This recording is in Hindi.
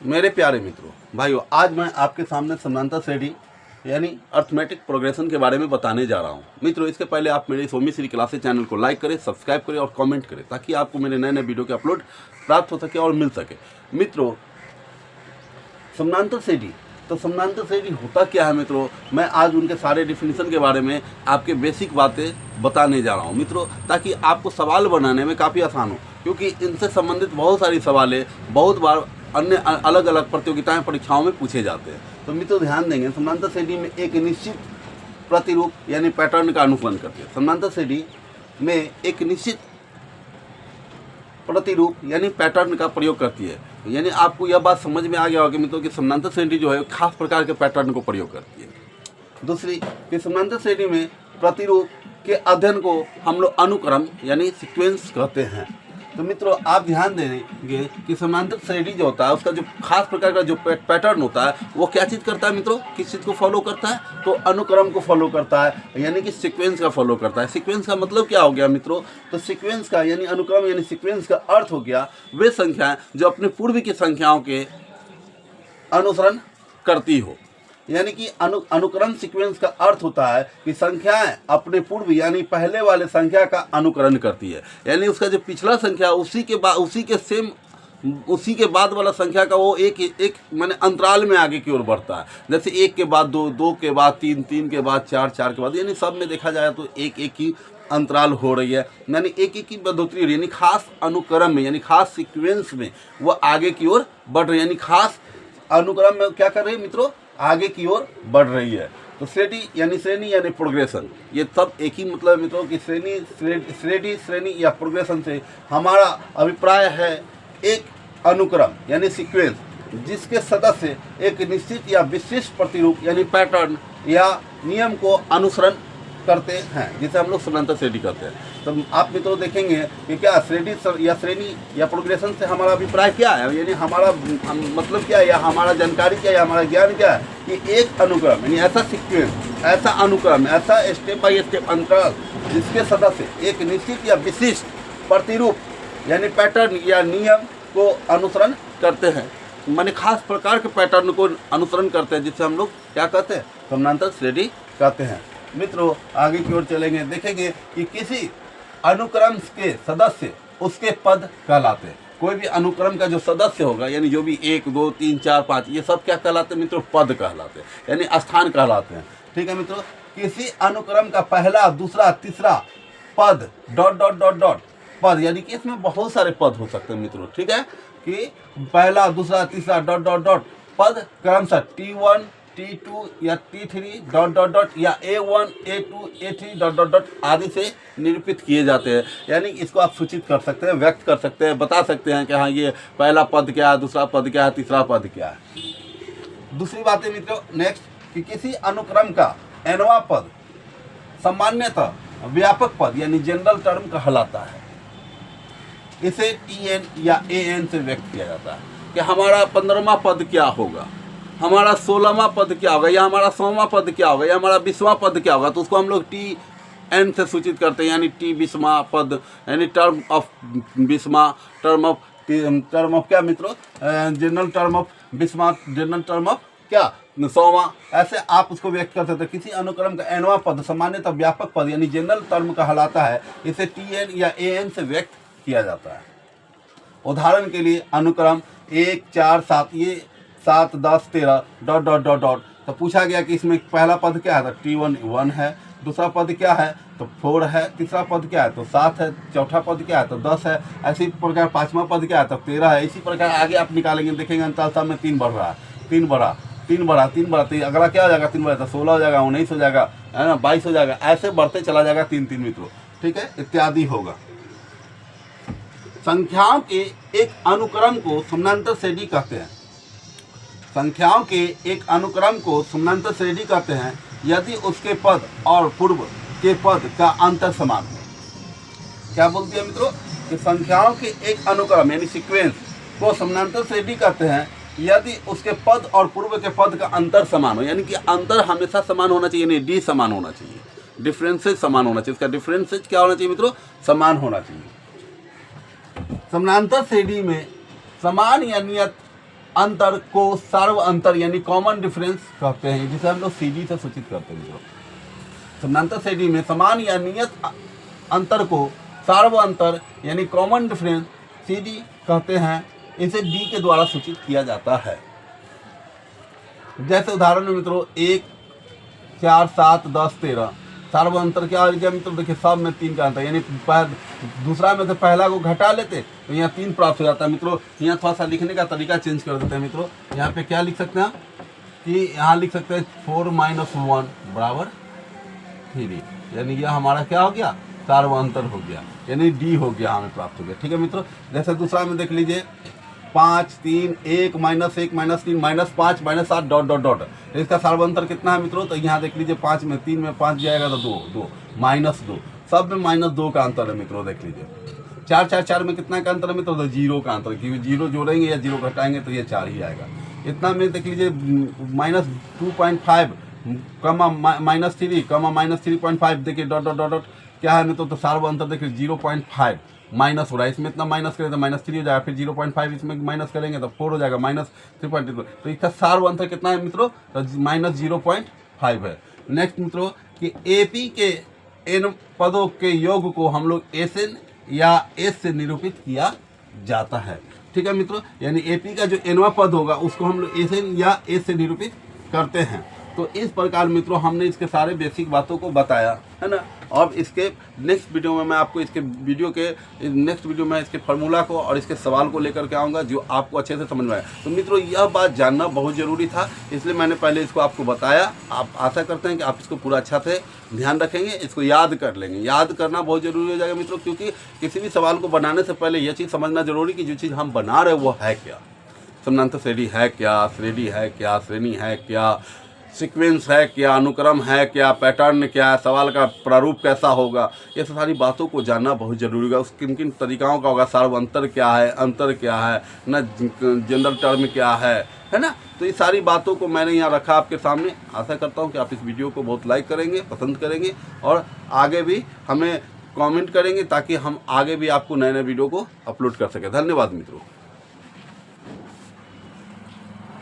मेरे प्यारे मित्रों, भाइयों, आज मैं आपके सामने समांतर श्रेणी यानी अर्थमेटिक प्रोग्रेशन के बारे में बताने जा रहा हूं। मित्रों, इसके पहले आप मेरे सौम्य श्री क्लासेस चैनल को लाइक करें, सब्सक्राइब करें और कमेंट करें ताकि आपको मेरे नए नए वीडियो के अपलोड प्राप्त हो सके और मिल सके। मित्रों, समांतर श्रेणी, तो समांतर श्रेणी होता क्या है मित्रों, मैं आज उनके सारे डिफिनीशन के बारे में आपके बेसिक बातें बताने जा रहा हूँ मित्रों, ताकि आपको सवाल बनाने में काफ़ी आसान हो, क्योंकि इनसे संबंधित बहुत सारी सवालें बहुत बार अन्य अलग अलग प्रतियोगिताएं परीक्षाओं में पूछे जाते हैं। तो मित्रों ध्यान देंगे, समांतर श्रेणी में एक निश्चित प्रतिरूप यानी पैटर्न का अनुसरण करती है। समांतर श्रेणी में एक निश्चित प्रतिरूप यानी पैटर्न का प्रयोग करती है। यानी आपको यह बात समझ में आ गया होगा कि मित्रों कि समांतर श्रेणी जो है खास प्रकार के पैटर्न को प्रयोग करती है। दूसरी कि समांतर श्रेणी में प्रतिरूप के अध्ययन को हम लोग अनुक्रम यानी सीक्वेंस कहते हैं। तो मित्रों आप ध्यान देंगे कि समांतर श्रेणी जो होता है उसका जो खास प्रकार का जो पैटर्न होता है वो क्या चीज़ करता है मित्रों, किस चीज़ को फॉलो करता है, तो अनुक्रम को फॉलो करता है, यानी कि सीक्वेंस का फॉलो करता है। सीक्वेंस का मतलब क्या हो गया मित्रों, तो सीक्वेंस का यानी अनुक्रम यानी सीक्वेंस का अर्थ हो गया वे संख्याएं जो अपने पूर्व की संख्याओं के अनुसरण करती हो। यानी कि अनुक्रम सीक्वेंस का अर्थ होता है कि संख्याएं अपने पूर्व यानी पहले वाले संख्या का अनुकरण करती है। यानी उसका जो पिछला संख्या उसी के बाद वाला संख्या का वो एक माने अंतराल में आगे की ओर बढ़ता है। जैसे एक के बाद दो, दो के बाद तीन, तीन के बाद चार, चार के बाद, यानी सब में देखा जाए तो एक एक की अंतराल हो रही है, यानी एक एक की बढ़ोतरी हो रही है। यानी खास अनुक्रम में यानी खास सीक्वेंस में वो आगे की ओर बढ़ रही है, यानी खास अनुक्रम में क्या कर रही है मित्रों, आगे की ओर बढ़ रही है। तो श्रेणी यानी प्रोग्रेशन, ये सब एक ही मतलब है मित्रों कि श्रेणी या प्रोग्रेशन से हमारा अभिप्राय है एक अनुक्रम यानी सीक्वेंस जिसके सदस्य एक निश्चित या विशिष्ट प्रतिरूप यानी पैटर्न या नियम को अनुसरण करते हैं, जिसे हम लोग समांतर श्रेणी करते हैं। तो आप मित्रों देखेंगे कि क्या श्रेणी या प्रोग्रेशन से हमारा अभिप्राय क्या है, यानी हमारा मतलब क्या है या हमारा जानकारी क्या है, हमारा ज्ञान क्या है कि एक अनुक्रम यानी ऐसा सीक्वेंस, ऐसा अनुक्रम, ऐसा स्टेप बाय स्टेप अंतराल जिसके सदस्य एक निश्चित या विशिष्ट प्रतिरूप यानी पैटर्न या नियम को अनुसरण करते हैं, माने खास प्रकार के पैटर्न को अनुसरण करते हैं, जिससे हम लोग क्या कहते हैं, समांतर श्रेणी कहते हैं। मित्रों आगे की ओर चलेंगे, देखेंगे कि किसी अनुक्रम के सदस्य उसके पद कहलाते हैं। कोई भी अनुक्रम का जो सदस्य होगा यानी जो भी 1, 2, 3, 4, 5 ये सब क्या कहलाते हैं मित्रों, पद कहलाते हैं, यानी स्थान कहलाते हैं। ठीक है मित्रों, किसी अनुक्रम का पहला, दूसरा, तीसरा पद डॉट डॉट डॉट डॉट पद, यानी कि इसमें बहुत सारे पद हो सकते हैं मित्रों। ठीक है कि पहला, दूसरा, तीसरा डॉट डॉट डॉट पद क्रमशः T1, T2 या T3 डॉट डॉट डॉट या A1, A2, A3 dot dot dot आदि से निरूपित किए जाते हैं। यानी इसको आप सूचित कर सकते हैं, व्यक्त कर सकते हैं, बता सकते हैं कि हाँ ये पहला पद क्या है, दूसरा पद क्या है, तीसरा पद क्या है। दूसरी बात है मित्रों नेक्स्ट कि किसी अनुक्रम का nवां पद सामान्यतः व्यापक पद यानी जनरल टर्म कहलाता है। इसे TN या AN से व्यक्त किया जाता है कि हमारा 15वां पद क्या होगा, हमारा 16वां पद क्या होगा, या हमारा 100वां पद क्या होगा, या हमारा 20वां पद क्या होगा। तो उसको हम लोग TN से सूचित करते हैं, यानी T 20वां पद यानी टर्म ऑफ 20वां, टर्म ऑफ क्या मित्रों, जनरल टर्म ऑफ 20वां, जनरल टर्म ऑफ क्या 100वां, ऐसे आप उसको व्यक्त कर सकते हैं। किसी अनुक्रम का nवां पद सामान्यतः व्यापक पद यानी जनरल टर्म कहलाता है, इसे TN या AN से व्यक्त किया जाता है। उदाहरण के लिए अनुक्रम 1, 4, 7 ये 7, 10, 13 डॉट डॉट डॉट डॉट, तो पूछा गया कि इसमें पहला पद क्या है, तो T1 1 है, दूसरा पद क्या है तो 4 है, तीसरा पद क्या है तो 7 है, चौथा पद क्या है तो 10 है, ऐसी प्रकार पांचवा पद क्या है तो 13 है। इसी प्रकार आगे आप निकालेंगे, देखेंगे अंतराल साल में 3 बढ़ रहा है, 3 बढ़ा, 3 बढ़ा, 3 बढ़ा, तो अगला क्या हो जाएगा, 3 बढ़ा तो 16 हो जाएगा, 19 हो जाएगा, है ना, 22 हो जाएगा, ऐसे बढ़ते चला जाएगा 3 मित्रों। ठीक है, इत्यादि होगा। संख्याओं के एक अनुक्रम को समांतर श्रेणी कहते हैं। संख्याओं के एक अनुक्रम को समांतर श्रेणी कहते हैं यदि उसके पद और पूर्व के पद का अंतर समान हो। क्या बोलती है मित्रों कि संख्याओं के एक अनुक्रम यानी सीक्वेंस को समांतर श्रेणी कहते हैं यदि उसके पद और पूर्व के पद का अंतर समान हो, यानी कि अंतर हमेशा समान होना चाहिए, यानी डी समान होना चाहिए, डिफरेंसेज समान होना चाहिए। इसका डिफरेंसेज क्या होना चाहिए मित्रों, समान होना चाहिए। समानांतर श्रेणी में समान या नियत अंतर को सार्व अंतर यानी कॉमन डिफरेंस कहते हैं, जिसे हम लोग CD से सूचित करते हैं मित्रों। समानांतर श्रेणी में समान या नियत अंतर को सार्व अंतर यानी कॉमन डिफरेंस CD कहते हैं। इसे D के द्वारा सूचित किया जाता है। जैसे उदाहरण में मित्रों 1, 4, 7, 10, 13 सार्व अंतर क्या हो गया मित्रों, देखिए सब में 3 का अंतर, यानी दूसरा में से पहला को घटा लेते तो यहाँ 3 प्राप्त हो जाता है मित्रों। यहाँ थोड़ा सा लिखने का तरीका चेंज कर देते हैं मित्रों। यहाँ पे क्या लिख सकते हैं कि यहाँ लिख सकते हैं 4 - 1 बराबर 3, यानी यह हमारा क्या हो गया, सार्व अंतर हो गया, यानी D हो गया, हमें प्राप्त हो गया। ठीक है मित्रों। जैसे दूसरा में देख लीजिए 5, 3, 1, -1, -3, -5, -7 डॉट डॉट डॉट, इसका सार्व अंतर कितना है मित्रों, तो यहाँ देख लीजिए 5 में 3 में 5 जाएगा तो 2, -2, सब में -2 का अंतर है मित्रों। देख लीजिए 4, 4, 4 में कितना का अंतर है मित्रों, तो 0 का अंतर, क्योंकि 0 जोड़ेंगे या 0 घटाएंगे तो ये 4 ही आएगा। इतना में देख लीजिए -2.5 कमा -3 कमा -3.5, देखिए डॉट डॉट डॉट डॉट क्या है मित्रों, तो सार्व अंतर देखिए 0.5 माइनस हो रहा है, इसमें इतना माइनस करें तो -3 हो जाएगा, फिर 0.5 इसमें माइनस करेंगे तो 4 हो जाएगा, -3.2, तो इसका सार्व अंतर कितना है मित्रों, तो -0.5 है। नेक्स्ट मित्रों कि AP के n पदों के योग को हम लोग SN या S से निरूपित किया जाता है। ठीक है मित्रों, यानी AP का जो nवां पद होगा उसको हम लोग SN या S से निरूपित करते हैं। तो इस प्रकार मित्रों हमने इसके सारे बेसिक बातों को बताया है ना। अब इसके नेक्स्ट वीडियो में मैं आपको इसके नेक्स्ट वीडियो में इसके फार्मूला को और इसके सवाल को लेकर के आऊँगा, जो आपको अच्छे से समझ में आए। तो मित्रों यह बात जानना बहुत ज़रूरी था, इसलिए मैंने पहले इसको आपको बताया। आप आशा करते हैं कि आप इसको पूरा अच्छा से ध्यान रखेंगे, इसको याद कर लेंगे। याद करना बहुत ज़रूरी हो जाएगा मित्रों, क्योंकि किसी भी सवाल को बनाने से पहले यह चीज़ समझना जरूरी कि जो चीज़ हम बना रहे वो है क्या, समानांतर श्रेणी है क्या, श्रेणी है क्या, श्रेणी है क्या, सीक्वेंस है क्या, अनुक्रम है क्या, पैटर्न क्या है, सवाल का प्रारूप कैसा होगा, ये सारी बातों को जानना बहुत जरूरी होगा। उस किन किन तरीकाओं का होगा, सार्व अंतर क्या है, अंतर क्या है ना, जनरल टर्म क्या है ना। तो ये सारी बातों को मैंने यहाँ रखा आपके सामने। आशा करता हूँ कि आप इस वीडियो को बहुत लाइक करेंगे, पसंद करेंगे और आगे भी हमें कमेंट करेंगे, ताकि हम आगे भी आपको नए नए वीडियो को अपलोड कर सकें। धन्यवाद मित्रों।